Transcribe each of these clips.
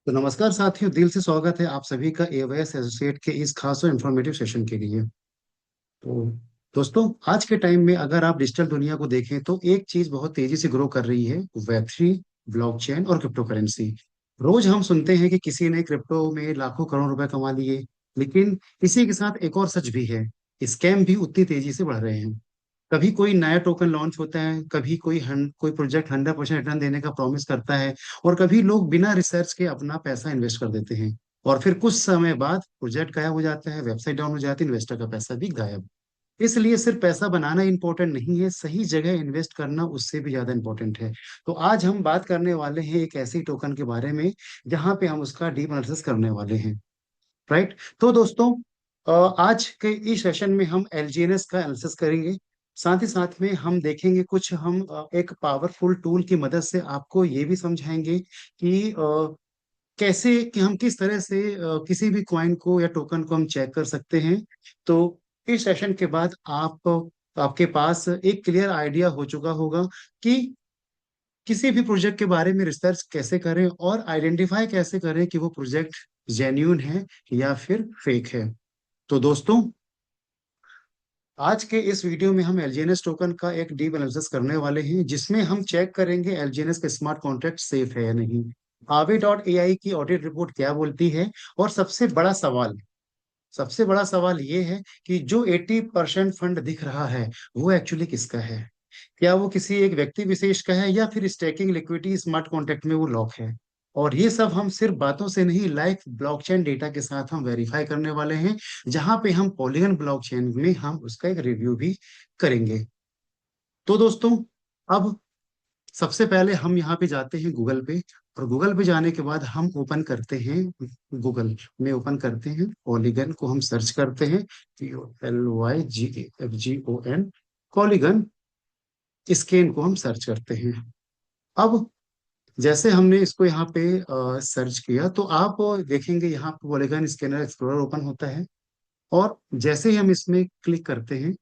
तो नमस्कार साथियों, दिल से स्वागत है आप सभी का एवाईएस एसोसिएट के इस खास और इन्फॉर्मेटिव सेशन के लिए। तो दोस्तों, आज के टाइम में अगर आप डिजिटल दुनिया को देखें तो एक चीज बहुत तेजी से ग्रो कर रही है। वेब3, ब्लॉकचेन और क्रिप्टो करेंसी। रोज हम सुनते हैं कि किसी ने क्रिप्टो में लाखों करोड़ रुपए कमा लिए, लेकिन इसी के साथ एक और सच भी है। स्कैम भी उतनी तेजी से बढ़ रहे हैं। कभी कोई नया टोकन लॉन्च होता है, कभी कोई प्रोजेक्ट 100% रिटर्न देने का प्रॉमिस करता है, और कभी लोग बिना रिसर्च के अपना पैसा इन्वेस्ट कर देते हैं। और फिर कुछ समय बाद प्रोजेक्ट गायब हो जाता है, वेबसाइट डाउन हो जाती है, इन्वेस्टर का पैसा भी गायब। इसलिए सिर्फ पैसा बनाना इंपॉर्टेंट नहीं है, सही जगह इन्वेस्ट करना उससे भी ज्यादा इंपॉर्टेंट है। तो आज हम बात करने वाले हैं एक ऐसी टोकन के बारे में जहां पे हम उसका डीप एनालिसिस करने वाले हैं। राइट। तो दोस्तों, आज के इस सेशन में हम एलजीएनएस का एनालिसिस करेंगे। साथ ही साथ में हम देखेंगे कुछ हम एक पावरफुल टूल की मदद से आपको ये भी समझाएंगे कि कैसे कि हम किस तरह से किसी भी कॉइन को या टोकन को हम चेक कर सकते हैं। तो इस सेशन के बाद आपके पास एक क्लियर आइडिया हो चुका होगा कि किसी भी प्रोजेक्ट के बारे में रिसर्च कैसे करें और आइडेंटिफाई कैसे करें कि वो प्रोजेक्ट जेन्यून है या फिर फेक है। तो दोस्तों, आज के इस वीडियो में हम एलजीएनएस टोकन का एक डीप एनालिसिस करने वाले हैं, जिसमें हम चेक करेंगे एलजीएनएस का स्मार्ट कॉन्ट्रैक्ट सेफ है या नहीं। आवे डॉट एआई की ऑडिट रिपोर्ट क्या बोलती है। और सबसे बड़ा सवाल ये है कि जो 80% फंड दिख रहा है वो एक्चुअली किसका है। क्या वो किसी एक व्यक्ति विशेष का है या फिर स्टेकिंग लिक्विडिटी स्मार्ट कॉन्ट्रैक्ट में वो लॉक है। और ये सब हम सिर्फ बातों से नहीं, लाइव ब्लॉकचेन डेटा के साथ हम वेरीफाई करने वाले हैं, जहां पे हम पॉलीगन ब्लॉकचेन में हम उसका एक रिव्यू भी करेंगे। तो दोस्तों, अब सबसे पहले हम यहाँ पे जाते हैं गूगल पे। और गूगल पे जाने के बाद हम ओपन करते हैं, गूगल में ओपन करते हैं पॉलीगन को, हम सर्च करते हैं POLYGFGON, पॉलीगन स्कैन को हम सर्च करते हैं। अब जैसे हमने इसको यहाँ पे सर्च किया तो आप देखेंगे यहाँ पे पॉलीगन स्कैनर एक्सप्लोरर ओपन होता है। और जैसे ही हम इसमें क्लिक करते हैं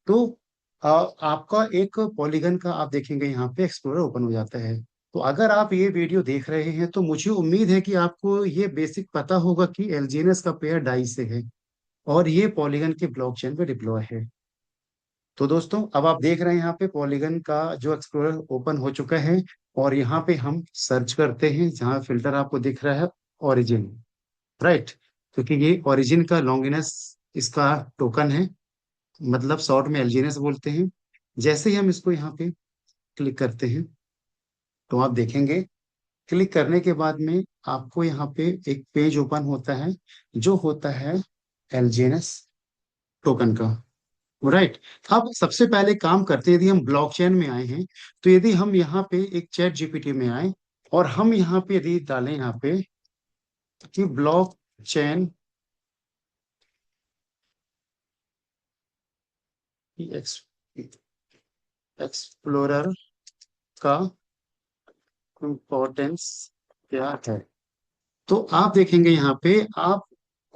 तो आपका एक पॉलीगन का आप देखेंगे यहाँ पे एक्सप्लोरर ओपन हो जाता है। तो अगर आप ये वीडियो देख रहे हैं तो मुझे उम्मीद है कि आपको ये बेसिक पता होगा कि एलजीएनएस का पेयर डाई से है और ये पॉलीगन के ब्लॉकचेन पे डिप्लॉय है। तो दोस्तों, अब आप देख रहे हैं यहाँ पे पॉलीगन का जो एक्सप्लोरर ओपन हो चुका है। और यहाँ पे हम सर्च करते हैं, जहाँ फिल्टर आपको दिख रहा है ओरिजिन। राइट। क्योंकि ये ओरिजिन का लॉन्गिनेस इसका टोकन है, मतलब शॉर्ट में एलजीएनएस बोलते हैं। जैसे ही हम इसको यहाँ पे क्लिक करते हैं तो आप देखेंगे, क्लिक करने के बाद में आपको यहाँ पे एक पेज ओपन होता है जो होता है एलजीएनएस टोकन का। राइट। अब सबसे पहले काम करते हैं, यदि हम ब्लॉकचेन में आए हैं तो यदि हम यहाँ पे एक चैट जीपीटी में आए और हम यहाँ पे यदि डालें यहाँ पे कि ब्लॉकचेन एक्सप्लोरर का इम्पोर्टेंस क्या है। तो आप देखेंगे यहाँ पे आपको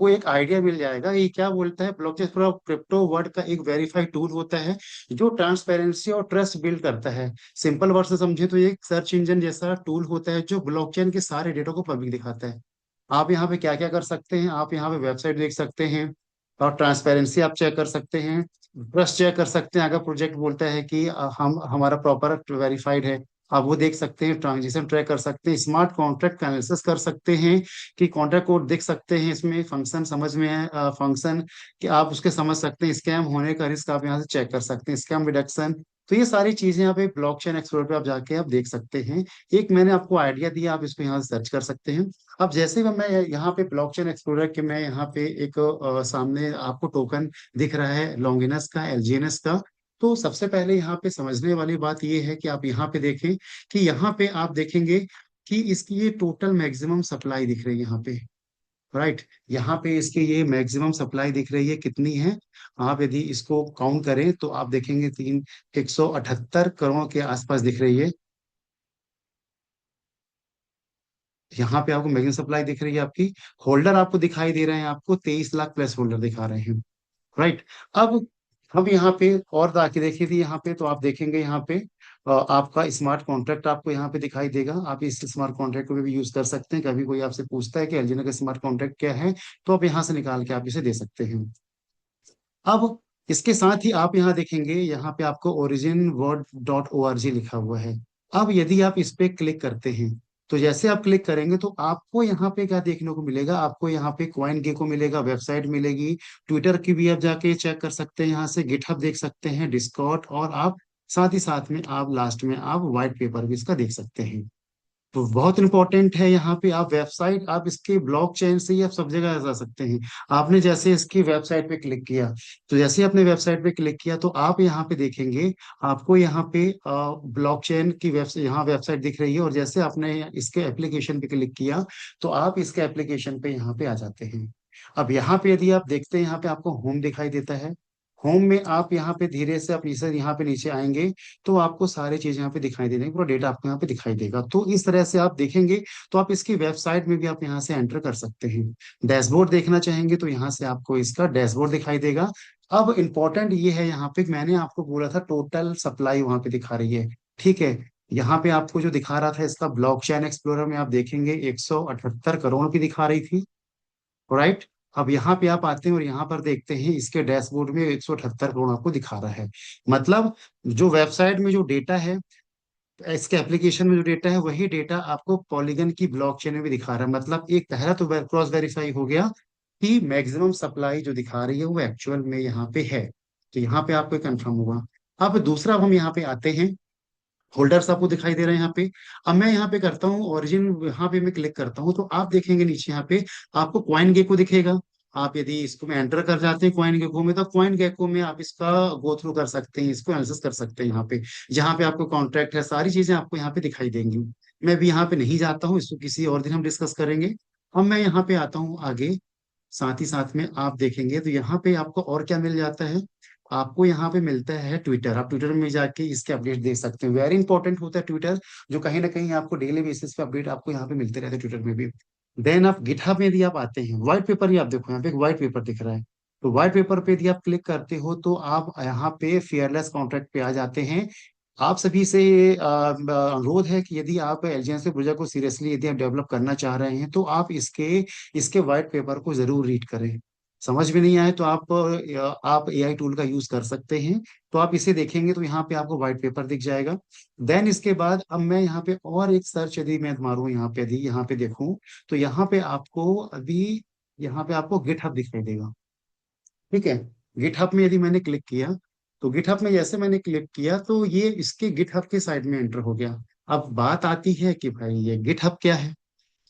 एक आइडिया मिल जाएगा ये क्या बोलता है। ब्लॉकचेन क्रिप्टो वर्ड का एक वेरीफाइड टूल होता है जो ट्रांसपेरेंसी और ट्रस्ट बिल्ड करता है। सिंपल वर्ड से समझे तो ये एक सर्च इंजन जैसा टूल होता है जो ब्लॉकचेन के सारे डेटा को पब्लिक दिखाता है। आप यहाँ पे क्या क्या कर सकते हैं, आप यहाँ पे वेबसाइट देख सकते हैं, और ट्रांसपेरेंसी आप चेक कर सकते हैं, ट्रस्ट चेक कर सकते हैं। अगर प्रोजेक्ट बोलता है कि हम हमारा प्रॉपर वेरीफाइड है, आप वो देख सकते हैं। ट्रांजेक्शन ट्रैक कर सकते हैं, स्मार्ट कॉन्ट्रैक्ट का एनालिसिस कर सकते हैं कि कॉन्ट्रैक्ट कोड देख सकते हैं, इसमें फंक्शन समझ में है, फंक्शन कि आप उसके समझ सकते हैं। स्कैम होने का रिस्क आप यहाँ से चेक कर सकते हैं, स्कैम रिडक्शन। तो ये सारी चीजें यहाँ पे ब्लॉकचेन एक्सप्लोरर पे आप जाके आप देख सकते हैं। एक मैंने आपको आइडिया दिया, आप इसको यहाँ से सर्च कर सकते हैं। अब जैसे ही मैं यहाँ पे ब्लॉकचेन एक्सप्लोरर के मैं यहाँ पे एक सामने आपको टोकन दिख रहा है लॉन्गिनस का, एलजीएनएस का। तो सबसे पहले यहाँ पे समझने वाली बात ये है कि आप यहाँ पे देखें कि यहाँ पे आप देखेंगे कि इसकी ये टोटल मैक्सिमम सप्लाई दिख रही है यहाँ पे। राइट। यहाँ पे इसकी ये मैक्सिमम सप्लाई दिख रही है कितनी है। आप यदि इसको काउंट करें तो आप देखेंगे 178 करोड़ के आसपास दिख रही है। यहाँ पे आपको मैक्सिमम सप्लाई दिख रही है आपकी। होल्डर आपको दिखाई दे रहे हैं, आपको 23 लाख प्लस होल्डर दिखा रहे हैं। राइट। अब हम यहाँ पे और आके देखिए थी यहाँ पे, तो आप देखेंगे यहाँ पे आपका स्मार्ट कॉन्ट्रैक्ट आपको यहाँ पे दिखाई देगा। आप इस स्मार्ट कॉन्ट्रैक्ट को भी यूज कर सकते हैं। कभी कोई आपसे पूछता है कि एलजीनो का स्मार्ट कॉन्ट्रैक्ट क्या है, तो आप यहाँ से निकाल के आप इसे दे सकते हैं। अब इसके साथ ही आप यहाँ देखेंगे, यहाँ पे आपको origin word dot O R G लिखा हुआ है। अब यदि आप इस पे क्लिक करते हैं, तो जैसे आप क्लिक करेंगे तो आपको यहाँ पे क्या देखने को मिलेगा, आपको यहाँ पे कॉइन गेको मिलेगा, वेबसाइट मिलेगी, ट्विटर की भी आप जाके चेक कर सकते हैं, यहाँ से गिटहब देख सकते हैं, डिस्कॉर्ड, और आप साथ ही साथ में आप लास्ट में आप व्हाइट पेपर भी इसका देख सकते हैं। तो बहुत इंपॉर्टेंट है यहाँ पे, आप वेबसाइट, आप इसके ब्लॉकचेन से ही आप सब जगह जा सकते हैं। आपने जैसे इसकी वेबसाइट पे क्लिक किया, तो जैसे ही आपने वेबसाइट पे क्लिक किया तो आप यहाँ पे देखेंगे, आपको यहाँ पे ब्लॉकचेन की वेबसाइट, यहाँ वेबसाइट दिख रही है, और जैसे आपने इसके एप्लीकेशन पे क्लिक किया तो आप इसके एप्लीकेशन पे यहाँ पे आ जाते हैं। अब यहाँ पे यदि आप देखते हैं, यहाँ पे आपको होम दिखाई देता है। होम में आप यहाँ पे धीरे से आप नीचे, यहाँ पे नीचे आएंगे, तो आपको सारी चीज यहाँ पे दिखाई दे देंगी, पूरा डेटा आपको यहाँ पे दिखाई देगा। तो इस तरह से आप देखेंगे, तो आप इसकी वेबसाइट में भी आप यहाँ से एंटर कर सकते हैं। डैशबोर्ड देखना चाहेंगे तो यहाँ से आपको इसका डैशबोर्ड दिखाई देगा। अब इंपॉर्टेंट ये है, यहाँ पे मैंने आपको बोला था टोटल सप्लाई वहां पे दिखा रही है, ठीक है। यहाँ पे आपको जो दिखा रहा था इसका ब्लॉकचेन एक्सप्लोरर में आप देखेंगे 178 करोड़ की दिखा रही थी, राइट। अब यहाँ पे आप आते हैं और यहाँ पर देखते हैं इसके डैशबोर्ड में 178 करोड़ आपको दिखा रहा है। मतलब जो वेबसाइट में जो डेटा है, इसके एप्लीकेशन में जो डेटा है, वही डेटा आपको पॉलीगन की ब्लॉकचेन में भी दिखा रहा है। मतलब एक पहला तो क्रॉस वेरीफाई हो गया कि मैक्सिमम सप्लाई जो दिखा रही है वो एक्चुअल में यहाँ पे है। तो यहाँ पे आपको कंफर्म हुआ। अब दूसरा, अब हम यहाँ पे आते हैं, होल्डर्स आपको दिखाई दे रहे हैं यहाँ पे। अब मैं यहाँ पे करता हूँ ओरिजिन, यहाँ पे मैं क्लिक करता हूँ तो आप देखेंगे नीचे यहाँ पे आपको कॉइन गेको दिखेगा। आप यदि इसको में एंटर कर जाते हैं कॉइन गेको में, तो कॉइन गेको में आप इसका गो थ्रू कर सकते हैं, इसको एनालिसिस कर सकते हैं। यहाँ पे जहाँ पे आपको कॉन्ट्रैक्ट है, सारी चीजें आपको यहाँ पे दिखाई देंगी। मैं भी यहाँ पे नहीं जाता हूँ, इसको किसी और दिन हम डिस्कस करेंगे। अब मैं यहाँ पे आता हूँ आगे, साथ ही साथ में आप देखेंगे तो यहाँ पे आपको और क्या मिल जाता है, आपको यहाँ पे मिलता है ट्विटर। आप ट्विटर में जाके इसके अपडेट देख सकते हैं, वेरी इंपॉर्टेंट होता है ट्विटर, जो कहीं ना कहीं आपको डेली बेसिस पे अपडेट आपको यहाँ पे मिलते रहते हैं ट्विटर में भी। देन आप गिटहब में यदि आप आते हैं, व्हाइट पेपर ही आप देखो, यहाँ पे एक व्हाइट पेपर दिख रहा है। तो व्हाइट पेपर पे यदि आप क्लिक करते हो तो आप यहाँ पे फेयरलेस कॉन्ट्रैक्ट पे आ जाते हैं। आप सभी से ये अनुरोध है कि यदि आप एलजीएनसी प्रोजेक्ट को सीरियसली यदि आप डेवलप करना चाह रहे हैं, तो आप इसके इसके व्हाइट पेपर को जरूर रीड करें। समझ में नहीं आए तो आप एआई टूल का यूज कर सकते हैं। तो आप इसे देखेंगे तो यहाँ पे आपको व्हाइट पेपर दिख जाएगा। देन इसके बाद अब मैं यहाँ पे और एक सर्च यदि मैं मारूं, यहाँ पे यदि यहाँ पे देखूं, तो यहाँ पे आपको अभी यहाँ पे आपको गिटहब दिखाई देगा, ठीक है। गिटहब में यदि मैंने क्लिक किया, तो गिटहब में जैसे मैंने क्लिक किया तो ये इसके गिटहब के साइड में एंटर हो गया। अब बात आती है कि भाई ये गिटहब क्या है।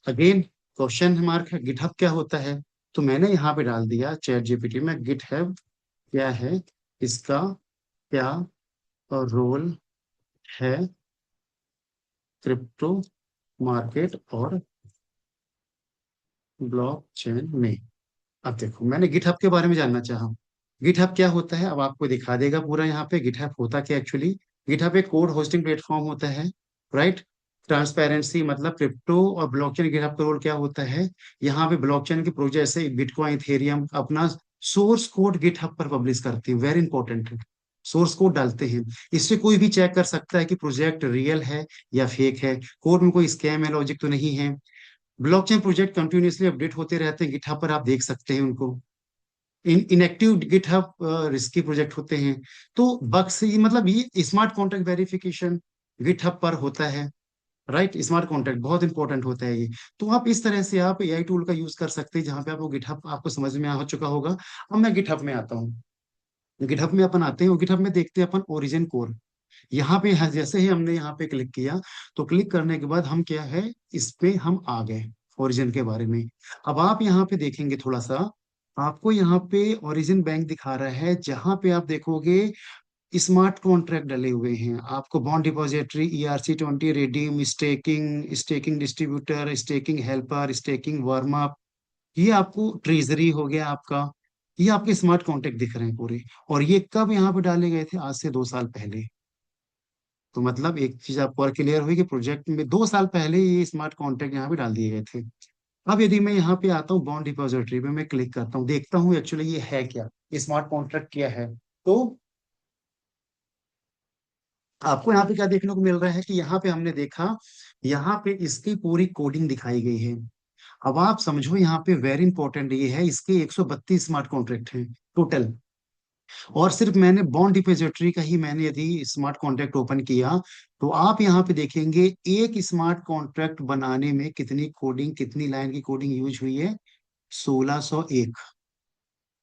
अगेन क्वेश्चन मार्क है, गिटहब क्या होता है। तो मैंने यहाँ पे डाल दिया चैट जीपीटी में, गिटहब क्या है, इसका क्या रोल है क्रिप्टो मार्केट और ब्लॉकचेन में। अब देखो मैंने गिटहब के बारे में जानना चाहा, गिटहब क्या होता है, अब आपको दिखा देगा पूरा यहाँ पे गिटहब होता क्या एक्चुअली। गिटहब एक कोड होस्टिंग प्लेटफॉर्म होता है, राइट। ट्रांसपेरेंसी मतलब क्रिप्टो और ब्लॉकचेन, गिटहब का रोल क्या होता है, यहाँ पे ब्लॉकचेन के प्रोजेक्ट जैसे बिटकॉइन, इथेरियम अपना सोर्स कोड गिटहब पर पब्लिश करते हैं, वेरी इंपॉर्टेंट है। सोर्स कोड डालते हैं, इससे कोई भी चेक कर सकता है कि प्रोजेक्ट रियल है या फेक है, कोड में कोई स्कैम है लॉजिक तो नहीं है। ब्लॉकचेन प्रोजेक्ट कंटिन्यूअसली अपडेट होते रहते हैं, गिटहब पर आप देख सकते हैं उनको। इनएक्टिव गिटहब रिस्की प्रोजेक्ट होते हैं। तो बग्स, ये मतलब ये स्मार्ट कॉन्ट्रैक्ट वेरिफिकेशन गिटहब पर होता है, राइट। स्मार्ट कॉन्ट्रैक्ट बहुत इंपॉर्टेंट होता है ये। तो आप इस तरह से आप एआई टूल का यूज कर सकते हैं, जहां पे आपको गिटहब आपको समझ में आ चुका होगा। अब मैं गिटहब में आता हूँ, गिटहब में अपन आते हैं और गिटहब में देखते हैं अपन ओरिजिन कोर। यहाँ पे जैसे ही हमने यहाँ पे क्लिक किया, तो क्लिक करने के बाद हम क्या है, इस पे हम आ गए ओरिजिन के बारे में। अब आप यहाँ पे देखेंगे थोड़ा सा, आपको यहाँ पे ओरिजिन बैंक दिखा रहा है, जहां पे आप देखोगे स्मार्ट कॉन्ट्रैक्ट डले हुए हैं। आपको bond depository, ERC-20, redeem, staking, staking distributor, staking helper, staking warm up, ये आपको ट्रेजरी हो गया आपका। ये आपके स्मार्ट कॉन्ट्रैक्ट दिख रहे हैं पूरे। और ये कब यहाँ पे डाले गए थे, आज से 2 साल पहले। तो मतलब एक चीज आपको और क्लियर हुई कि प्रोजेक्ट में 2 साल पहले ये स्मार्ट कॉन्ट्रैक्ट यहाँ पे डाल दिए गए थे। अब यदि मैं यहाँ पे आता हूँ बॉन्ड डिपॉजिटरी पे, मैं क्लिक करता हूँ, देखता हूँ एक्चुअली ये है क्या, स्मार्ट कॉन्ट्रैक्ट क्या है। तो आपको यहाँ पे क्या देखने को मिल रहा है कि यहाँ पे हमने देखा, यहाँ पे इसकी पूरी कोडिंग दिखाई गई है। अब आप समझो यहाँ पे वेरी इंपॉर्टेंट ये है, इसके 132 स्मार्ट कॉन्ट्रैक्ट हैं टोटल। और सिर्फ मैंने बॉन्ड डिपॉजिटरी का ही मैंने यदि स्मार्ट कॉन्ट्रैक्ट ओपन किया, तो आप यहाँ पे देखेंगे एक स्मार्ट कॉन्ट्रैक्ट बनाने में कितनी कोडिंग, कितनी लाइन की कोडिंग यूज हुई है, 1601।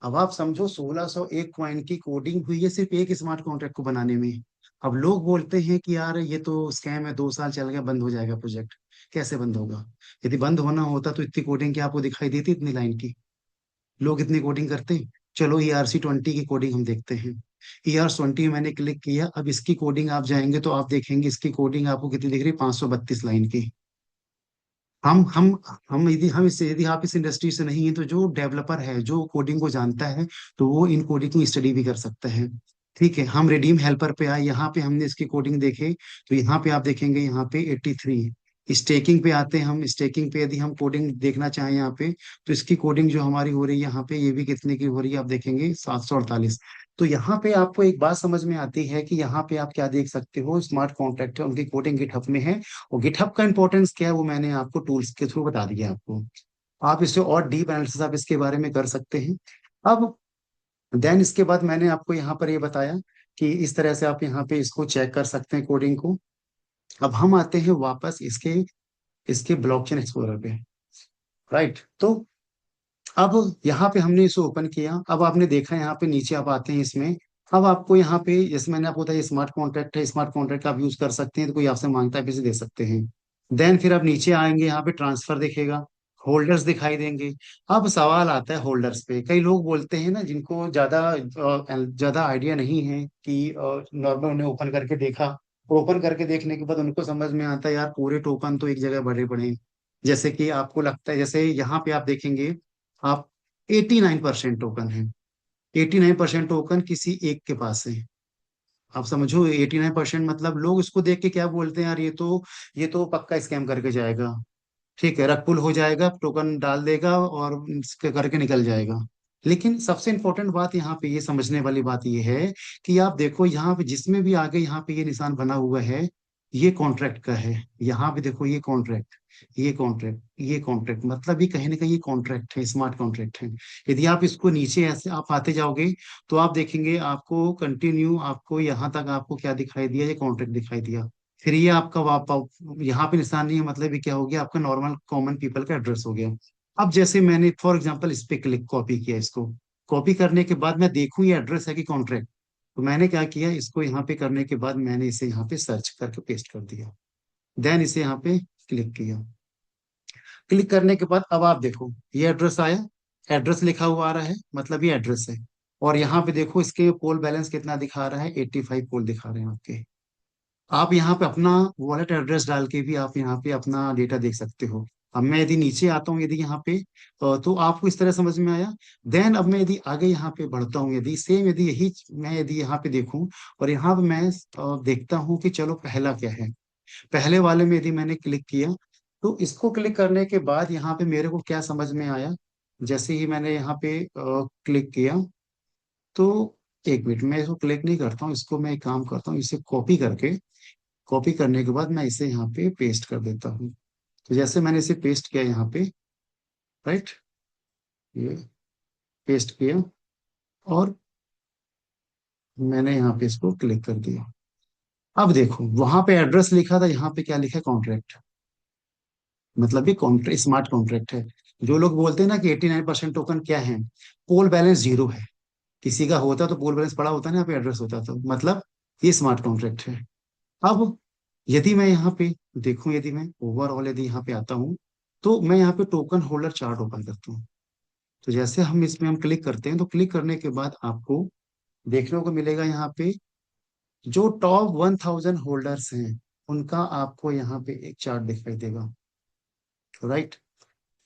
अब आप समझो 1601 क्वाइन की कोडिंग हुई है सिर्फ एक स्मार्ट कॉन्ट्रैक्ट को बनाने में। अब लोग बोलते हैं कि यार ये तो स्कैम है, 2 साल चल गया, बंद हो जाएगा प्रोजेक्ट। कैसे बंद होगा? यदि बंद होना होता तो इतनी कोडिंग क्या आपको दिखाई देती, इतनी लाइन की? लोग इतनी कोडिंग करते हैं? चलो ERC-20 की कोडिंग हम देखते हैं। ER-20 मैंने क्लिक किया, अब इसकी कोडिंग आप जाएंगे तो आप देखेंगे इसकी कोडिंग आपको कितनी दिख रही है, 532 लाइन की। हम हम यदि आप इस इंडस्ट्री से नहीं है, तो जो डेवलपर है, जो कोडिंग को जानता है, तो वो इन कोडिंग की स्टडी भी कर सकता है। ठीक है, हम रिडीम हेल्पर पे आए, यहाँ पे हमने इसकी कोडिंग देखे, तो यहाँ पे आप देखेंगे यहाँ पे 83। स्टेकिंग पे आते हैं हम, स्टेकिंग पे यदि हम कोडिंग देखना चाहें यहाँ पे, तो इसकी कोडिंग जो हमारी हो रही है यहाँ पे, ये भी कितने की हो रही है आप देखेंगे, 748। तो यहाँ पे आपको एक बात समझ में आती है कि यहाँ पे आप क्या देख सकते हो, स्मार्ट कॉन्ट्रैक्ट है, उनकी कोडिंग गिटहब में है। और गिटहब का इंपॉर्टेंस क्या है वो मैंने आपको टूल्स के थ्रू बता दिया आपको। आप इससे और डीप एनालिसिस आप इसके बारे में कर सकते हैं। अब देन इसके बाद मैंने आपको यहाँ पर ये बताया कि इस तरह से आप यहाँ पे इसको चेक कर सकते हैं कोडिंग को। अब हम आते हैं वापस इसके इसके ब्लॉकचेन एक्सप्लोरर पे। राइट, तो अब यहाँ पे हमने इसे ओपन किया, अब आपने देखा यहाँ पे नीचे आप आते हैं इसमें। अब आपको यहाँ पे, जैसे मैंने आपको बताया, स्मार्ट कॉन्ट्रैक्ट है, स्मार्ट कॉन्ट्रैक्ट आप यूज कर सकते हैं, तो कोई आपसे मांगता है आप इसे दे सकते हैं। देन फिर आप नीचे आएंगे, यहाँ पे ट्रांसफर दिखेगा, होल्डर्स दिखाई देंगे। अब सवाल आता है होल्डर्स पे, कई लोग बोलते हैं ना, जिनको ज्यादा आइडिया नहीं है कि नॉर्मल उन्हें ओपन करके देखा, ओपन करके देखने के बाद उनको समझ में आता है यार पूरे टोकन तो एक जगह भरे पड़े हैं। जैसे कि आपको लगता है, जैसे यहाँ पे आप देखेंगे, आप 89% टोकन है, 89% टोकन किसी एक के पास है। आप समझो 89% मतलब लोग इसको देख के क्या बोलते हैं, यार ये तो पक्का स्कैम करके जाएगा। ठीक है, रग पुल हो जाएगा, टोकन डाल देगा और इसके करके निकल जाएगा। लेकिन सबसे इंपॉर्टेंट बात यहाँ पे ये समझने वाली बात ये है कि आप देखो यहाँ पे जिसमें भी आगे यहाँ पे ये निशान बना हुआ है, ये कॉन्ट्रैक्ट का है। यहाँ पे देखो ये कॉन्ट्रैक्ट, ये कॉन्ट्रैक्ट, ये कॉन्ट्रैक्ट, मतलब ये कहीं ना कहीं ये कॉन्ट्रैक्ट है, स्मार्ट कॉन्ट्रैक्ट है। यदि आप इसको नीचे ऐसे आप आते जाओगे, तो आप देखेंगे आपको कंटिन्यू, आपको यहाँ तक आपको क्या दिखाई दिया, ये कॉन्ट्रैक्ट दिखाई दिया। फिर ये आपका यहाँ पे निशान नहीं है, मतलब ये क्या हो गया, आपका नॉर्मल कॉमन पीपल का एड्रेस हो गया। अब जैसे मैंने फॉर एग्जांपल इस पे क्लिक कॉपी किया, इसको कॉपी करने के बाद मैं देखूं ये एड्रेस है कि कॉन्ट्रैक्ट, तो मैंने क्या किया, इसको यहाँ पे करने के बाद मैंने इसे यहाँ पे सर्च करके पेस्ट कर दिया। देन इसे यहाँ पे क्लिक किया। क्लिक करने के बाद अब आप देखो ये एड्रेस आया, एड्रेस लिखा हुआ आ रहा है, मतलब ये एड्रेस है। और यहाँ पे देखो इसके पोल बैलेंस कितना दिखा रहा है, 85 पोल दिखा रहे हैं आपके। आप यहाँ पे अपना वॉलेट एड्रेस डाल के भी आप यहाँ पे अपना डेटा देख सकते हो। अब मैं यदि नीचे आता हूँ, यदि यहाँ पे तो आपको इस तरह समझ में आया। देन अब मैं यदि आगे यहाँ पे बढ़ता हूँ, यदि सेम यदि यही मैं यदि यहाँ पे देखूं, और यहाँ पे मैं देखता हूँ कि चलो पहला क्या है। पहले वाले में यदि मैंने क्लिक किया, तो इसको क्लिक करने के बाद यहाँ पे मेरे को क्या समझ में आया, जैसे ही मैंने यहाँ पे क्लिक किया, तो एक मिनट, मैं इसको क्लिक नहीं करता हूँ, इसको मैं एक काम करता हूँ, इसे कॉपी करके, कॉपी करने के बाद मैं इसे यहाँ पे पेस्ट कर देता हूँ। तो जैसे मैंने इसे पेस्ट किया यहाँ पे, राइट, ये पेस्ट किया, और मैंने यहाँ पे इसको क्लिक कर दिया। अब देखो वहां पे एड्रेस लिखा था, यहाँ पे क्या लिखा है, कॉन्ट्रैक्ट। मतलब ये कॉन्ट्रैक्ट, स्मार्ट कॉन्ट्रैक्ट है। जो लोग बोलते हैं ना कि 89% टोकन क्या है, पोल बैलेंस जीरो है। किसी का होता तो पोल बैलेंस पड़ा होता ना, यहाँ पे एड्रेस होता तो मतलब ये स्मार्ट कॉन्ट्रैक्ट है। अब यदि मैं यहाँ पे देखूं, यदि मैं ओवरऑल यदि यहाँ पे आता हूँ, तो मैं यहाँ पे टोकन होल्डर चार्ट ओपन करता हूँ। तो जैसे हम इसमें हम क्लिक करते हैं, तो क्लिक करने के बाद आपको देखने को मिलेगा यहाँ पे जो टॉप 1000 होल्डर्स हैं, उनका आपको यहाँ पे एक चार्ट दिखाई देगा। राइट,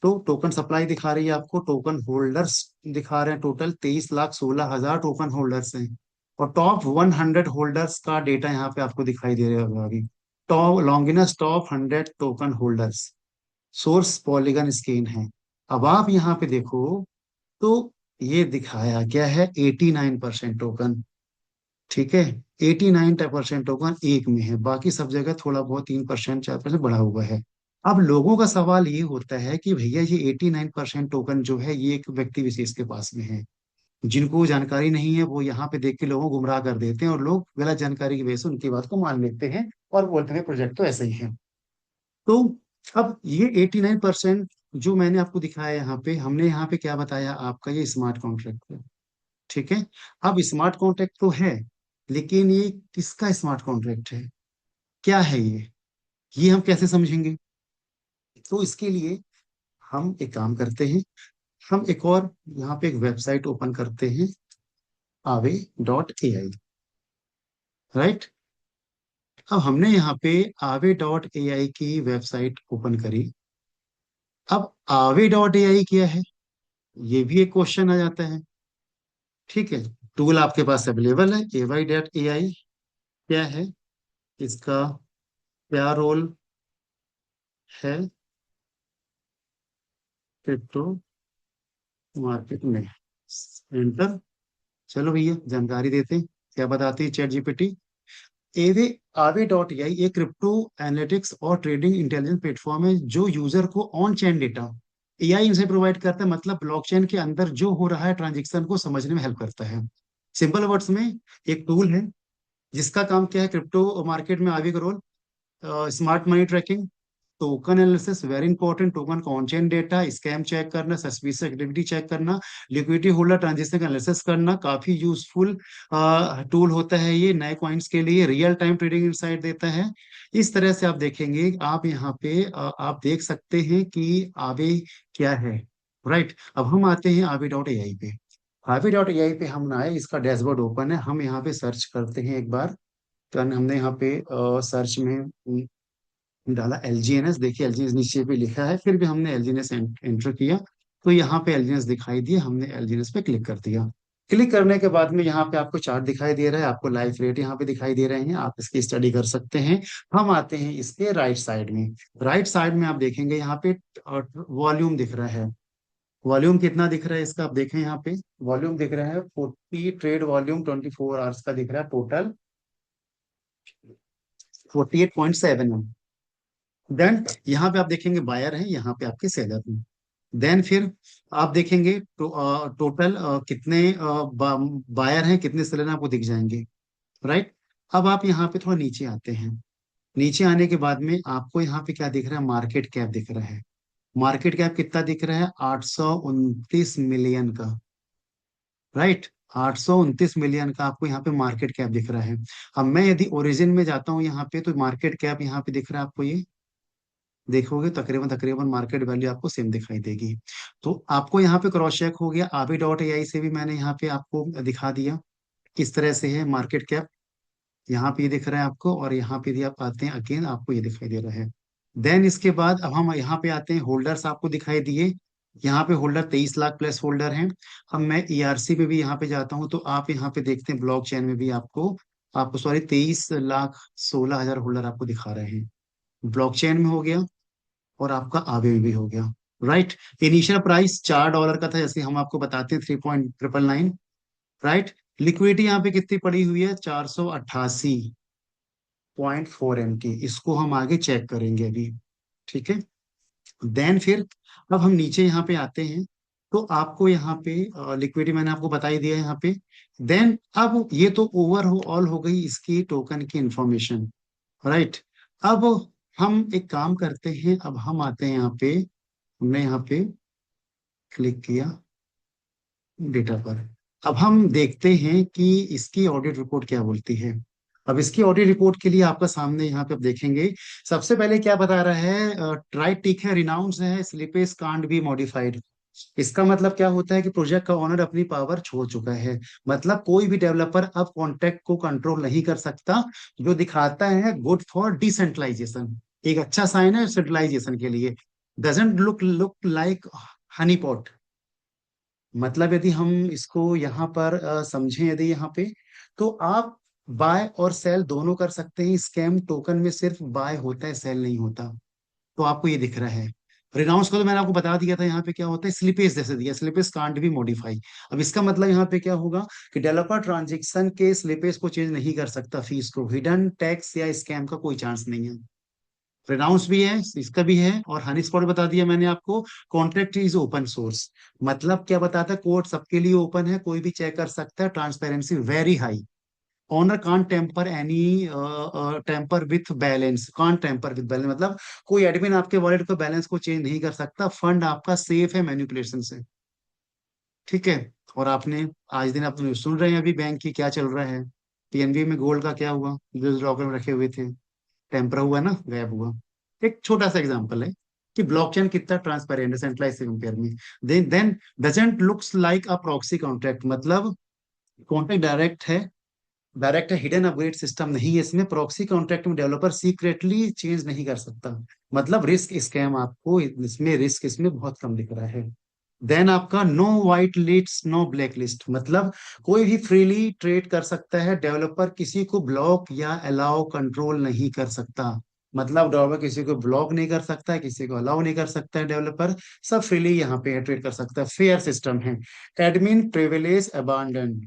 तो टोकन सप्लाई दिखा रही है आपको, टोकन होल्डर्स दिखा रहे हैं, टोटल 23,16,000 टोकन होल्डर्स हैं। और टॉप 100 होल्डर्स का डेटा यहाँ पे आपको दिखाई दे रहा होगा अभी। Top Longinus top 100 token holders, source polygon scan है। अब आप यहाँ पे देखो, तो ये दिखाया क्या है, 89% टोकन। ठीक है। 89% टोकन एक में है, बाकी सब जगह थोड़ा बहुत 3% 4% बढ़ा हुआ है। अब लोगों का सवाल ये होता है कि भैया ये 89% टोकन जो है ये एक व्यक्ति विशेष के पास में है, जिनको जानकारी नहीं है वो यहाँ पे देख के लोगों को गुमराह कर देते हैं और लोग गलत जानकारी की वजह से उनकी बात को मान लेते हैं और बोलते हैं प्रोजेक्ट तो ऐसा ही है। तो अब ये 89% जो मैंने आपको दिखाया यहाँ पे, हमने यहाँ पे क्या बताया, आपका ये स्मार्ट कॉन्ट्रैक्ट है। ठीक है। अब स्मार्ट कॉन्ट्रैक्ट तो है, लेकिन ये किसका स्मार्ट कॉन्ट्रैक्ट है, क्या है ये हम कैसे समझेंगे? तो इसके लिए हम एक काम करते हैं, हम एक और यहाँ पे एक वेबसाइट ओपन करते हैं, Aave.ai। राइट। अब हमने यहाँ पे Aave.ai की वेबसाइट ओपन करी। अब Aave.ai क्या है, ये भी एक क्वेश्चन आ जाता है। ठीक है। टूल आपके पास अवेलेबल है, Aave.ai क्या है, इसका क्या रोल है क्रिप्टो मार्केट में, एंटर। चलो भैया जानकारी देते हैं, क्या बताती है चैट जीपीटी। एवे आवे.ai एक क्रिप्टो एनालिटिक्स और ट्रेडिंग इंटेलिजेंस प्लेटफॉर्म है जो यूजर को ऑन चेन डेटा एआई इनसे प्रोवाइड करता है, मतलब ब्लॉकचेन के अंदर जो हो रहा है ट्रांजेक्शन को समझने में हेल्प करता है। सिंपल वर्ड्स में एक टूल है जिसका काम क्या है, क्रिप्टो मार्केट में आवे का role, smart money tracking, token analysis very important, token का on chain data, scam check करना, सस्पिशियस एक्टिविटी चेक करना, लिक्विडिटी होल्डर ट्रांजेक्शन का एनालिसिस करना, काफी यूजफुल टूल होता है ये नए कॉइन्स के लिए, रियल टाइम ट्रेडिंग इनसाइट देता है। इस तरह से आप देखेंगे, आप यहाँ पे आप देख सकते हैं कि आवे क्या है। राइट। अब हम आते हैं आवे.ai पे। आवे.ai पे हम आए, इसका डैशबोर्ड ओपन है, हम यहाँ पे सर्च करते हैं एक बार। तो हमने यहाँ पे सर्च में डाला एलजीएनएस, देखिए एलजीएनएस नीचे पे लिखा है, फिर भी हमने एलजीएनएस एंटर किया तो यहाँ पे एलजीएनएस दिखाई दिया, हमने एलजीएनएस पे क्लिक कर दिया। क्लिक करने के बाद में यहाँ पे आपको चार्ट दिखाई दे रहा है, आपको लाइफ रेट यहाँ पे दिखाई दे रहे हैं, आप इसकी स्टडी कर सकते हैं। हम आते हैं इसके राइट साइड में। राइट साइड में आप देखेंगे यहाँ पे वॉल्यूम दिख रहा है। वॉल्यूम कितना दिख रहा है इसका, आप देखें यहाँ पे वॉल्यूम दिख रहा है 40, ट्रेड वॉल्यूम 24 आवर्स का दिख रहा है टोटल 48.7 है। देन यहाँ पे आप देखेंगे बायर है, यहाँ पे आपके सेलर हैं। देन फिर आप देखेंगे टोटल कितने बायर हैं कितने सेलर हैं आपको दिख जाएंगे। राइट। अब आप यहाँ पे थोड़ा नीचे आते हैं, नीचे आने के बाद में आपको यहाँ पे क्या दिख रहा है, मार्केट कैप दिख रहा है। मार्केट कैप कितना दिख रहा है, 829 मिलियन का। राइट। 829 मिलियन का आपको यहाँ पे मार्केट कैप दिख रहा है। अब मैं यदि ओरिजिन में जाता हूँ यहाँ पे, तो मार्केट कैप यहाँ पे दिख रहा है आपको, ये देखोगे तकरीबन तकरीबन मार्केट वैल्यू आपको सेम दिखाई देगी। तो आपको यहाँ पे क्रॉस चेक हो गया, Aave.ai से भी मैंने यहाँ पे आपको दिखा दिया किस तरह से है मार्केट कैप। यहाँ पे ये दिख रहा है आपको, और यहाँ पे यदि आप आते हैं अगेन आपको ये दिखाई दे रहा है। देन इसके बाद अब हम यहाँ पे आते हैं, होल्डर्स आपको दिखाई दिए, यहाँ पे होल्डर 23 लाख प्लस होल्डर हैं। अब मैं ईआरसी पे भी यहाँ पे जाता हूँ, तो आप यहाँ पे देखते हैं ब्लॉक चेन में भी आपको आपको सॉरी 23,16,000 होल्डर आपको दिखा रहे हैं। ब्लॉक चेन में हो गया और आपका आगे में भी हो गया। राइट। इनिशियल प्राइस $4 का था, जैसे हम आपको बताते हैं 3.999। राइट। लिक्विडिटी यहाँ पे कितनी पड़ी हुई है, 488.4 MT, इसको हम आगे चेक करेंगे अभी। ठीक है। देन फिर अब हम नीचे यहाँ पे आते हैं, तो आपको यहाँ पे लिक्विडिटी मैंने आपको बता ही दिया है यहाँ पे। देन अब ये तो ओवरऑल हो गई इसकी टोकन की इंफॉर्मेशन। राइट। अब हम एक काम करते हैं, अब हम आते हैं यहाँ पे, हमने यहाँ पे क्लिक किया डेटा पर। अब हम देखते हैं कि इसकी ऑडिट रिपोर्ट क्या बोलती है। अब इसकी ऑडिट रिपोर्ट के लिए आपका सामने यहाँ पे आप देखेंगे, सबसे पहले क्या बता रहा है, ट्राइट टिक है, रिनाउंस है, स्लिपेज कांट बी मॉडिफाइड। इसका मतलब क्या होता है कि प्रोजेक्ट का ओनर अपनी पावर छोड़ चुका है, मतलब कोई भी डेवलपर अब कॉन्ट्रैक्ट को कंट्रोल नहीं कर सकता, जो दिखाता है गुड फॉर डिसेंट्रलाइजेशन, एक अच्छा साइन है सेंट्रलाइजेशन के लिए। Doesn't look like Honey pot, मतलब यदि हम इसको यहाँ पर समझें, यदि यहाँ पे, तो आप बाय और सेल दोनों कर सकते हैं, स्कैम टोकन में सिर्फ बाय होता है सेल नहीं होता। तो आपको ये दिख रहा है। रिनाउंस को तो मैंने आपको बता दिया था, यहाँ पे क्या होता है, स्लिपेज जैसे दिया, स्लिपेज कांट बी मॉडिफाई। अब इसका मतलब यहाँ पे क्या होगा कि डेवलपर ट्रांजेक्शन के स्लिपेज को चेंज नहीं कर सकता, फीस को, हिडन टैक्स या स्कैम का कोई चांस नहीं है। रिनाउंस भी है, इसका भी है, और हनी स्पॉट बता दिया मैंने आपको। कॉन्ट्रैक्ट इज ओपन सोर्स, मतलब क्या बताता है, कोड सबके लिए ओपन है, कोई भी चेक कर सकता है, transparency very high. Owner can't tamper any, tamper with balance, can't tamper with balance मतलब कोई एडमिन आपके वॉलेट का बैलेंस को चेंज नहीं कर सकता, फंड आपका सेफ है मैनिपुलेशन से। ठीक है। और आपने आज दिन आप सुन रहे हैं अभी बैंक की क्या चल रहा है, पीएनबी में गोल्ड का क्या हुआ, जो लॉकर में रखे हुए थे, टेम्पर हुआ ना, गायब हुआ। एक छोटा सा एग्जांपल है कि ब्लॉकचेन कितना ट्रांसपेरेंट है सेंट्रलाइज से कंपेयर में। Then doesn't looks like a proxy contract, मतलब कॉन्ट्रैक्ट डायरेक्ट है, हिडन अपग्रेड सिस्टम नहीं है इसमें। प्रॉक्सी कॉन्ट्रैक्ट में डेवलपर सीक्रेटली चेंज नहीं कर सकता, मतलब रिस्क स्कैम आपको इसमें, रिस्क इसमें बहुत कम दिख रहा है। देन आपका no white list no black list, मतलब कोई भी फ्रीली ट्रेड कर सकता है, डेवलपर किसी को ब्लॉक या अलाउ कंट्रोल नहीं कर सकता। मतलब डेवलपर किसी को ब्लॉक नहीं कर सकता है, किसी को अलाउ नहीं कर सकता है, डेवलपर सब फ्रीली यहाँ पे ट्रेड कर सकता है, फेयर सिस्टम है। Admin privilege abandon,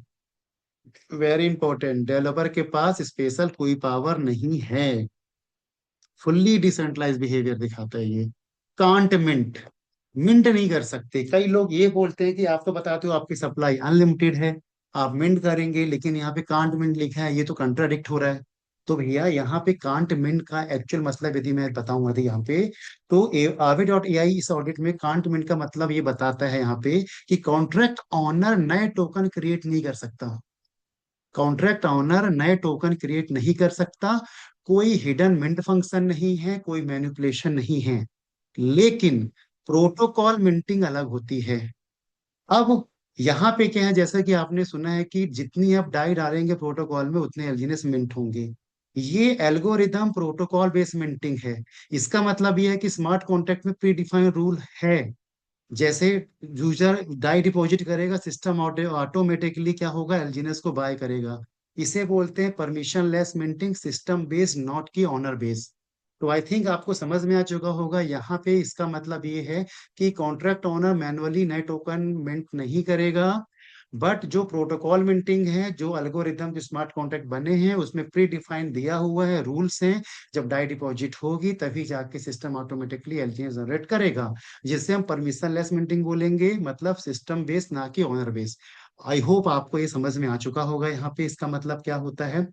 very important, developer के पास स्पेशल कोई पावर नहीं है, फुल्ली डिसेंट्रलाइज बिहेवियर दिखाता है ये। कांट मिंट, मिंट नहीं कर सकते। कई लोग ये बोलते हैं कि आप तो बताते हो आपकी सप्लाई अनलिमिटेड है, आप मिंट करेंगे, लेकिन यहाँ पे कांट मिंट लिखा है, ये तो कंट्राडिक्ट हो रहा है। तो भैया यहाँ पे कांट मिंट का एक्चुअल मतलब यदि मैं बताऊंगा तो यहाँ पे, तो आवे डॉट ए आई इस ऑडिट में कांट मिंट का मतलब ये बताता है यहाँ पे कि कॉन्ट्रैक्ट ऑनर नए टोकन क्रिएट नहीं कर सकता, कॉन्ट्रैक्ट ऑनर नए टोकन क्रिएट नहीं कर सकता, कोई हिडन मिंट फंक्शन नहीं है, कोई मैनिपुलेशन नहीं है। लेकिन प्रोटोकॉल मिंटिंग अलग होती है। अब यहाँ पे क्या है, जैसा कि आपने सुना है कि जितनी आप डाई डालेंगे प्रोटोकॉल में उतने एलजीनेस मिंट होंगे। ये एल्गोरिदम प्रोटोकॉल बेस्ड मिंटिंग है। इसका मतलब ये है कि स्मार्ट कॉन्ट्रैक्ट में प्री डिफाइंड रूल है। जैसे यूजर डाई डिपॉजिट करेगा, सिस्टम ऑटोमेटिकली क्या होगा, एलजीनेस को बाय करेगा। इसे बोलते हैं permission less minting, system based not की ऑनर बेस्ड। तो आई थिंक आपको समझ में आ चुका होगा यहाँ पे, इसका मतलब ये है कि कॉन्ट्रैक्ट ओनर मैनुअली नए टोकन मिंट नहीं करेगा, बट जो प्रोटोकॉल मिंटिंग है, जो एल्गोरिदम, जो स्मार्ट कॉन्ट्रैक्ट बने हैं उसमें प्री डिफाइंड दिया हुआ है, रूल्स हैं, जब डाई डिपॉजिट होगी तभी जाके सिस्टम ऑटोमेटिकली एलजीएस जनरेट करेगा, जिससे हम परमिशन लेस मिंटिंग बोलेंगे, मतलब सिस्टम बेस्ड ना कि ओनर बेस्ड। आई होप आपको ये समझ में आ चुका होगा यहाँ पे इसका मतलब क्या होता है।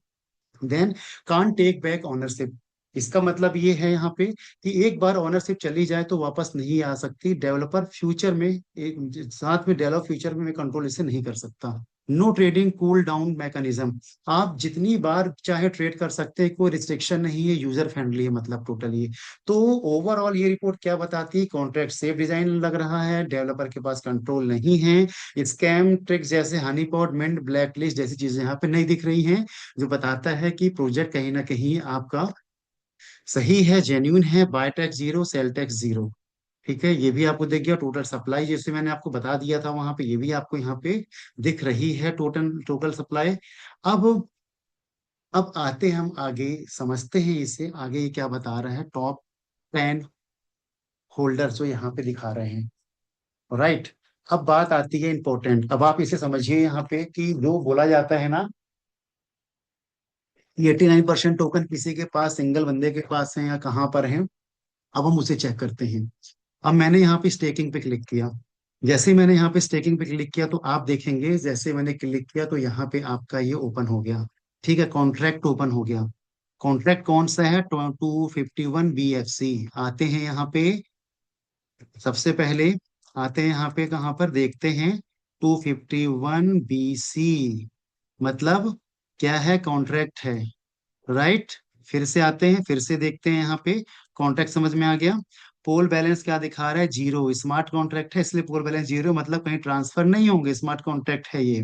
Then can't take back ownership, इसका मतलब ये है यहाँ पे कि एक बार ऑनरशिप चली जाए तो वापस नहीं आ सकती, डेवलपर फ्यूचर में साथ में डेवलप फ्यूचर में कंट्रोल इसे नहीं कर सकता। No trading cool down mechanism, आप जितनी बार चाहे ट्रेड कर सकते हैं, कोई रिस्ट्रिक्शन नहीं है, यूजर फ्रेंडली है, मतलब टोटली। तो ओवरऑल ये रिपोर्ट क्या बताती है, कॉन्ट्रैक्ट सेफ डिजाइन लग रहा है, डेवलपर के पास कंट्रोल नहीं है, स्कैम ट्रिक्स जैसे honey pot mint black list जैसी चीजें यहाँ पे नहीं दिख रही हैं, जो बताता है कि प्रोजेक्ट कहीं ना कहीं आपका सही है, जेन्यून है, bye tax zero, sale tax zero. ठीक है, ये भी आपको दिख गया, टोटल सप्लाई जैसे मैंने आपको बता दिया था वहां पे, ये भी आपको यहाँ पे दिख रही है, टोटल टोटल सप्लाई। अब अब आते हैं हम आगे, समझते हैं इसे आगे, ये क्या बता रहा है, टॉप 10 होल्डर जो यहाँ पे दिखा रहे हैं। राइट। अब बात आती है इंपॉर्टेंट, अब आप इसे समझिए यहाँ पे कि जो बोला जाता है ना, 89% टोकन किसी के पास, सिंगल बंदे के पास है या कहाँ पर है। अब हम उसे चेक करते हैं। अब मैंने यहाँ पे स्टेकिंग पे क्लिक किया, जैसे ही मैंने यहाँ पे स्टेकिंग पे क्लिक किया तो आप देखेंगे, जैसे मैंने क्लिक किया तो यहाँ पे आपका ये ओपन हो गया। ठीक है, कॉन्ट्रैक्ट ओपन हो गया। कॉन्ट्रैक्ट कौन सा है, 251 BFC। आते हैं यहाँ पे, सबसे पहले आते हैं यहाँ पे, कहाँ पर देखते हैं, 251 BC, मतलब क्या है, कॉन्ट्रैक्ट है। राइट। फिर से आते हैं, फिर से देखते हैं यहाँ पे, कॉन्ट्रैक्ट समझ में आ गया। पोल बैलेंस क्या दिखा रहा है, जीरो, स्मार्ट कॉन्ट्रैक्ट है इसलिए पोल बैलेंस जीरो, मतलब कहीं ट्रांसफर नहीं होंगे, स्मार्ट कॉन्ट्रैक्ट है ये।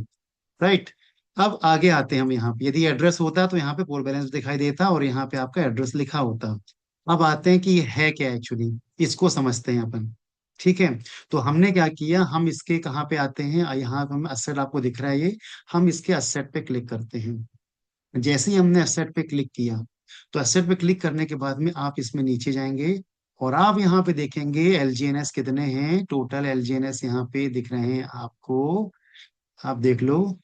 राइट। अब आगे आते हैं हम यहाँ पे, यदि एड्रेस होता तो यहाँ पे पोल बैलेंस दिखाई देता और यहाँ पे आपका एड्रेस लिखा होता। अब आते हैं कि ये है क्या एक्चुअली, इसको समझते हैं अपन। ठीक है। तो हमने क्या किया, हम इसके कहाँ पे आते हैं, यहाँ पे हम असेट आपको दिख रहा है ये, हम इसके असेट पे क्लिक करते हैं। जैसे ही हमने एसेट पे क्लिक किया, तो एसेट पे क्लिक करने के बाद में आप इसमें नीचे जाएंगे, और आप यहाँ पे देखेंगे एलजीएनएस कितने हैं, टोटल एलजीएनएस यहाँ पे दिख रहे हैं आपको, आप देख लो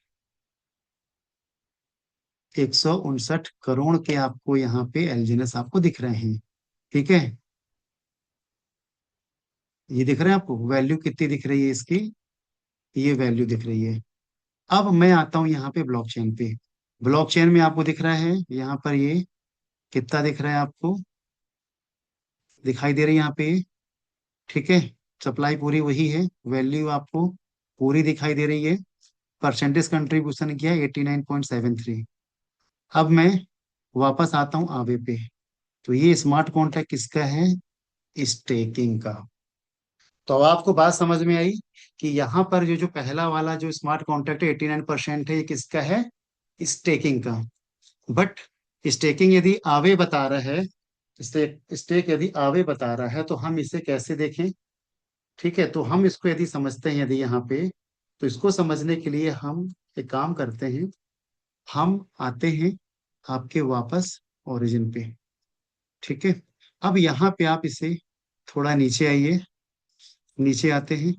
159 करोड़ के आपको यहाँ पे एलजीएनएस आपको दिख रहे हैं। ठीक है, ये दिख रहे हैं आपको, वैल्यू कितनी दिख रही है इसकी, ये वैल्यू दिख रही है। अब मैं आता हूँ यहाँ पे ब्लॉकचेन पे। ब्लॉकचेन में आपको दिख रहा है यहाँ पर ये कितना दिख रहा है आपको, दिखाई दे रही है यहाँ पे। ठीक है, सप्लाई पूरी वही है, वैल्यू आपको पूरी दिखाई दे रही है। परसेंटेज कंट्रीब्यूशन किया 89.73। अब मैं वापस आता हूँ आवे पे। तो ये स्मार्ट कॉन्ट्रैक्ट किसका है, स्टेकिंग का। तो अब आपको बात समझ में आई कि यहाँ पर जो जो पहला वाला जो स्मार्ट कॉन्ट्रैक्ट है 89% है, ये किसका है, स्टेकिंग का। बट स्टेकिंग यदि आवे बता रहा है, स्टेक यदि आवे बता रहा है तो हम इसे कैसे देखें। ठीक है, तो हम इसको यदि समझते हैं यदि यहाँ पे, तो इसको समझने के लिए हम एक काम करते हैं, हम आते हैं आपके वापस ओरिजिन पे। ठीक है, अब यहाँ पे आप इसे थोड़ा नीचे आइए, नीचे आते हैं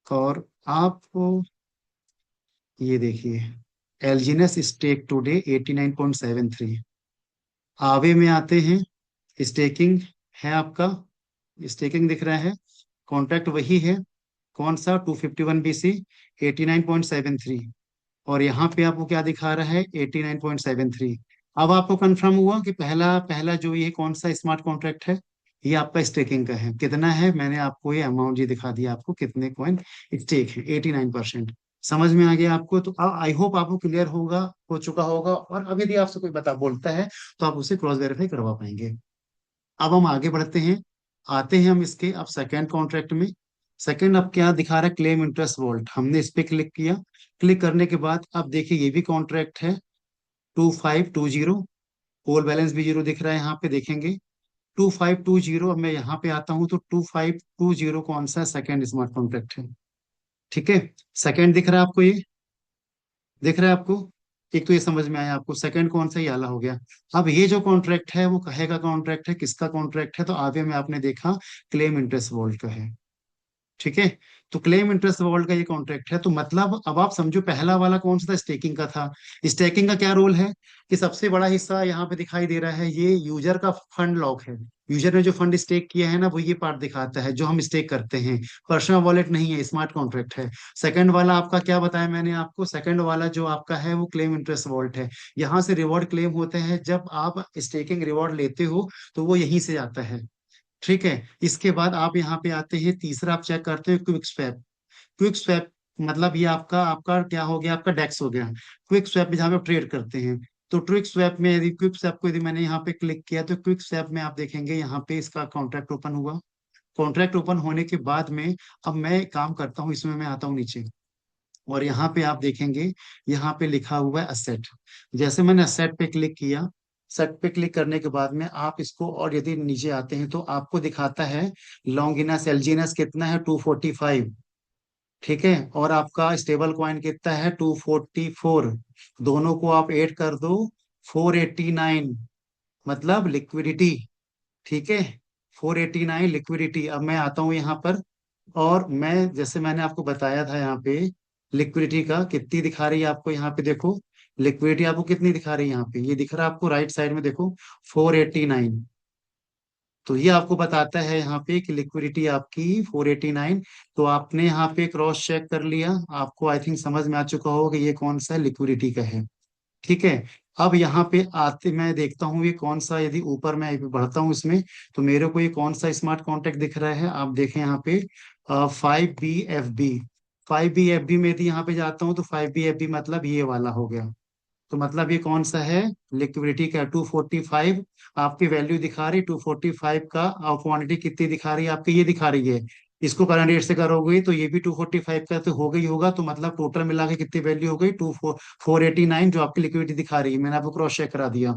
और आपको ये देखिए एलजीनेस स्टेक टुडे 89.73। आवे में आते हैं, स्टेकिंग है आपका, स्टेकिंग दिख रहा है, कॉन्ट्रैक्ट वही है, कौन सा 251 BC 89.73। और यहाँ पे आपको क्या दिखा रहा है, 89.73। अब आपको कंफर्म हुआ कि पहला पहला जो ये कौन सा स्मार्ट कॉन्ट्रैक्ट है, ये आपका स्टेकिंग का है। कितना है, मैंने आपको ये अमाउंट ये दिखा दिया आपको कितने कॉइन स्टेक है, 89%। समझ में आ गया आपको, तो आई होप आपको क्लियर होगा, हो चुका होगा। और अब यदि आपसे कोई बता बोलता है तो आप उसे क्रॉस वेरीफाई करवा पाएंगे। अब हम आगे बढ़ते हैं, आते हैं हम इसके अब सेकेंड कॉन्ट्रैक्ट में। सेकेंड अब क्या दिखा रहा है, क्लेम इंटरेस्ट वॉल्ट, हमने इस पे क्लिक किया। क्लिक करने के बाद अब देखिए ये भी कॉन्ट्रैक्ट है 2520, कोल बैलेंस भी जीरो दिख रहा है यहाँ पे देखेंगे 2520। अब मैं यहाँ पे आता हूँ तो 2520 कौन सा सेकेंड स्मार्ट कॉन्ट्रैक्ट है। ठीक है, सेकेंड दिख रहा है आपको, ये दिख रहा है आपको, एक तो ये समझ में आया आपको, सेकंड कौन सा, ये आला हो गया। अब ये जो कॉन्ट्रैक्ट है वो कहे का कॉन्ट्रैक्ट है, किसका कॉन्ट्रैक्ट है, तो आगे में आपने देखा क्लेम इंटरेस्ट वॉल्ट का है। ठीक है, तो क्लेम इंटरेस्ट वॉल्ट का ये कॉन्ट्रैक्ट है, तो मतलब अब आप समझो पहला वाला कौन सा था, स्टेकिंग का था। स्टेकिंग का क्या रोल है कि सबसे बड़ा हिस्सा यहाँ पे दिखाई दे रहा है, ये यूजर का फंड लॉक है। यूजर ने जो फंड स्टेक किया है ना, वो ये पार्ट दिखाता है जो हम स्टेक करते हैं। पर्सनल वॉलेट नहीं है, स्मार्ट कॉन्ट्रैक्ट है। सेकंड वाला आपका क्या बताया मैंने आपको, सेकंड वाला जो आपका है वो क्लेम इंटरेस्ट वॉल्ट है। यहाँ से रिवॉर्ड क्लेम होते हैं, जब आप स्टेकिंग रिवॉर्ड लेते हो तो वो यहीं से आता है। ठीक है, इसके बाद आप यहाँ पे आते हैं, तीसरा आप चेक करते हैं क्विक स्वैप। क्विक स्वैप मतलब ये आपका आपका क्या हो गया, आपका डेक्स हो गया। क्विक स्वैप में जहाँ पे ट्रेड करते हैं, तो क्विक स्वैप में यदि क्विक स्वैप को यदि मैंने यहाँ पे क्लिक किया तो क्विक स्वैप में आप देखेंगे यहाँ पे इसका कॉन्ट्रैक्ट ओपन हुआ। कॉन्ट्रैक्ट ओपन होने के बाद में अब मैं एक काम करता हूँ, इसमें मैं आता हूँ नीचे और यहाँ पे आप देखेंगे यहाँ पे लिखा हुआ है असेट। जैसे मैंने असेट पे क्लिक किया, सेट पे क्लिक करने के बाद में आप इसको और यदि नीचे आते हैं तो आपको दिखाता है लॉन्गिनस एलजीनस कितना है, 245। ठीक है, और आपका स्टेबल कॉइन कितना है, 244। दोनों को आप ऐड कर दो, 489, मतलब लिक्विडिटी। ठीक है, 489 लिक्विडिटी। अब मैं आता हूँ यहाँ पर और मैं जैसे मैंने आपको बताया था यहाँ पे लिक्विडिटी का कितनी दिखा रही है आपको, यहाँ पे देखो लिक्विडिटी आपको कितनी दिखा रही है, यहाँ पे ये दिख रहा है आपको राइट साइड में देखो 489। तो ये आपको बताता है यहाँ पे कि लिक्विडिटी आपकी 489। तो आपने यहाँ पे क्रॉस चेक कर लिया, आपको आई थिंक समझ में आ चुका होगा कि ये कौन सा लिक्विडिटी का है। ठीक है, अब यहाँ पे आते मैं देखता हूँ ये कौन सा, यदि ऊपर मैं बढ़ता हूँ इसमें तो मेरे को ये कौन सा स्मार्ट कॉन्ट्रैक्ट दिख रहा है, आप देखें यहाँ पे 5BFB। 5BFB में यदि यहाँ पे जाता हूँ तो 5BFB मतलब ये वाला हो गया। तो मतलब ये कौन सा है, लिक्विडिटी का 245 आपकी वैल्यू दिखा रही, 245 का। और क्वांटिटी कितनी दिखा रही है आपकी, ये दिखा रही है। इसको करंट रेट से करोगे तो ये भी 245 का तो हो गई होगा, तो मतलब टोटल मिला के कितनी वैल्यू हो गई, 489 जो आपकी लिक्विडिटी दिखा रही है, मैंने आपको क्रॉस चेक करा दिया।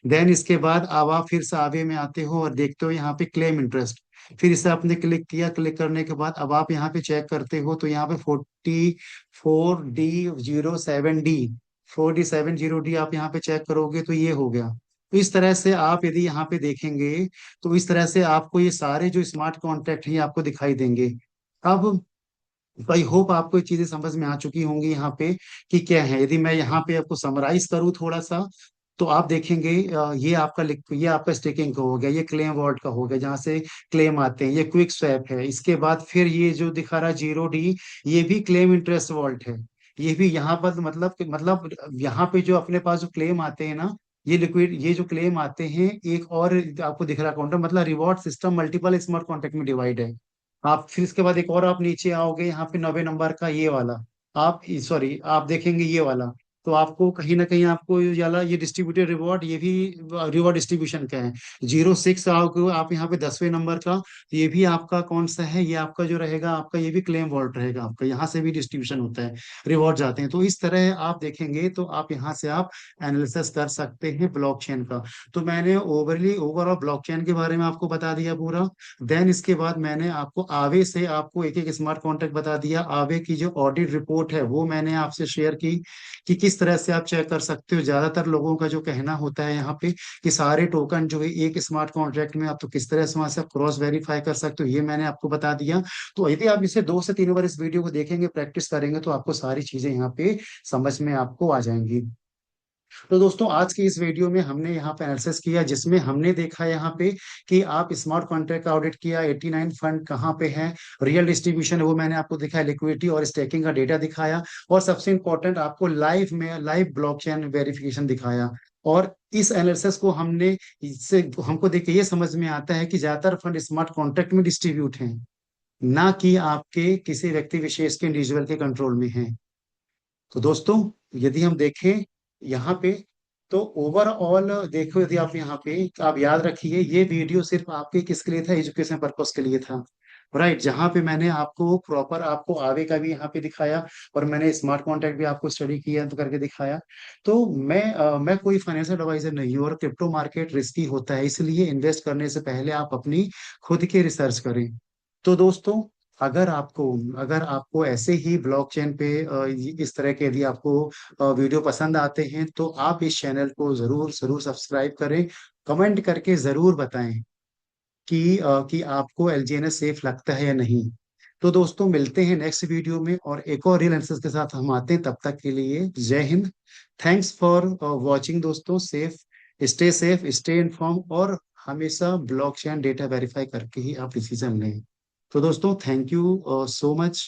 देन इसके बाद अब आप फिर से आगे में आते हो और देखते हो यहाँ पे क्लेम इंटरेस्ट। फिर इसे आपने क्लिक किया, क्लिक करने के बाद अब आप यहाँ पे चेक करते हो तो यहाँ पे 44D07D, 4D70D आप यहाँ पे चेक करोगे तो ये हो गया। तो इस तरह से आप यदि यहाँ पे देखेंगे तो इस तरह से आपको ये सारे जो स्मार्ट कॉन्ट्रैक्ट हैं ये आपको दिखाई देंगे। अब आई होप आपको ये चीजें समझ में आ चुकी होंगी यहाँ पे कि क्या है। यदि मैं यहाँ पे आपको समराइज करूँ थोड़ा सा, तो आप देखेंगे ये आपका स्टेकिंग का हो गया, ये क्लेम वॉल्ट का हो गया जहाँ से क्लेम आते हैं, ये क्विक स्वैप है। इसके बाद फिर ये जो दिखा रहा है जीरो डी, ये भी क्लेम इंटरेस्ट वॉल्ट है। ये भी यहाँ पर मतलब यहाँ पे जो अपने पास जो क्लेम आते हैं ना, ये जो क्लेम आते हैं, एक और आपको दिख रहा काउंटर, मतलब reward system multiple smart contract में डिवाइड है। आप फिर इसके बाद एक और आप नीचे आओगे यहाँ पे 90 नंबर का ये वाला, आप सॉरी आप देखेंगे ये वाला, तो आपको कहीं ना कहीं आपको ये वाला ये डिस्ट्रीब्यूटेड रिवॉर्ड, ये भी रिवॉर्ड डिस्ट्रीब्यूशन का है। 06 आओगे आप यहाँ पे 10वें नंबर का, तो ये भी आपका कौन सा है, ये आपका जो रहेगा आपका, ये भी क्लेम वॉल्ट रहेगा आपका, यहाँ से भी डिस्ट्रीब्यूशन होता है, रिवॉर्ड जाते हैं। तो इस तरह आप देखेंगे तो आप यहाँ से आप एनालिसिस कर सकते हैं ब्लॉकचेन का। तो मैंने ओवरऑल ब्लॉकचेन के बारे में आपको बता दिया पूरा। देन इसके बाद मैंने आपको आवे से आपको एक एक स्मार्ट कॉन्ट्रैक्ट बता दिया। आवे की जो ऑडिट रिपोर्ट है वो मैंने आपसे शेयर की कि किस तरह से आप चेक कर सकते हो। ज्यादातर लोगों का जो कहना होता है यहाँ पे कि सारे टोकन जो है एक स्मार्ट कॉन्ट्रैक्ट में, आप तो किस तरह से वहां से क्रॉस वेरीफाई कर सकते हो, ये मैंने आपको बता दिया। तो यदि आप इसे 2 से 3 बार इस वीडियो को देखेंगे, प्रैक्टिस करेंगे, तो आपको सारी चीजें यहाँ पे समझ में आपको आ जाएंगी। तो दोस्तों आज की इस वीडियो में हमने यहाँ पे एनालिसिस किया, जिसमें हमने देखा यहाँ पे कि आप स्मार्ट कॉन्ट्रैक्ट का ऑडिट किया, 89 फंड कहाँ पे है, रियल डिस्ट्रीब्यूशन है वो मैंने आपको दिखाया, लिक्विडिटी और स्टेकिंग का डेटा दिखाया, और सबसे इंपॉर्टेंट आपको लाइव ब्लॉकचेन वेरिफिकेशन दिखाया। और इस एनालिसिस को हमने इससे हमको देख के ये समझ में आता है कि ज्यादातर फंड स्मार्ट कॉन्ट्रैक्ट में डिस्ट्रीब्यूट हैं, ना कि आपके किसी व्यक्ति विशेष के इंडिविजुअल के कंट्रोल में है। तो दोस्तों यदि हम देखें यहाँ पे, तो ओवरऑल देखो, यदि आप यहाँ पे आप याद रखिए, ये वीडियो सिर्फ आपके किसके लिए था, एजुकेशन पर्पस के लिए था। राइट, जहाँ पे मैंने आपको प्रॉपर आपको आवे का भी यहाँ पे दिखाया, और मैंने स्मार्ट कॉन्ट्रैक्ट भी आपको स्टडी किया तो करके दिखाया। तो मैं कोई फाइनेंशियल एडवाइजर नहीं हूँ, और क्रिप्टो मार्केट रिस्की होता है, इसलिए इन्वेस्ट करने से पहले आप अपनी खुद की रिसर्च करें। तो दोस्तों अगर आपको ऐसे ही ब्लॉकचेन पे इस तरह के यदि आपको वीडियो पसंद आते हैं, तो आप इस चैनल को जरूर जरूर सब्सक्राइब करें। कमेंट करके जरूर बताएं कि आपको एलजीएनएस सेफ लगता है या नहीं। तो दोस्तों मिलते हैं नेक्स्ट वीडियो में, और एक और रियल आंसर्स के साथ हम आते हैं। तब तक के लिए जय हिंद। थैंक्स फॉर वॉचिंग दोस्तों। सेफ, स्टे इन्फॉर्म, और हमेशा ब्लॉकचेन डेटा वेरीफाई करके ही आप डिसीजन लें। तो दोस्तों थैंक यू सो मच।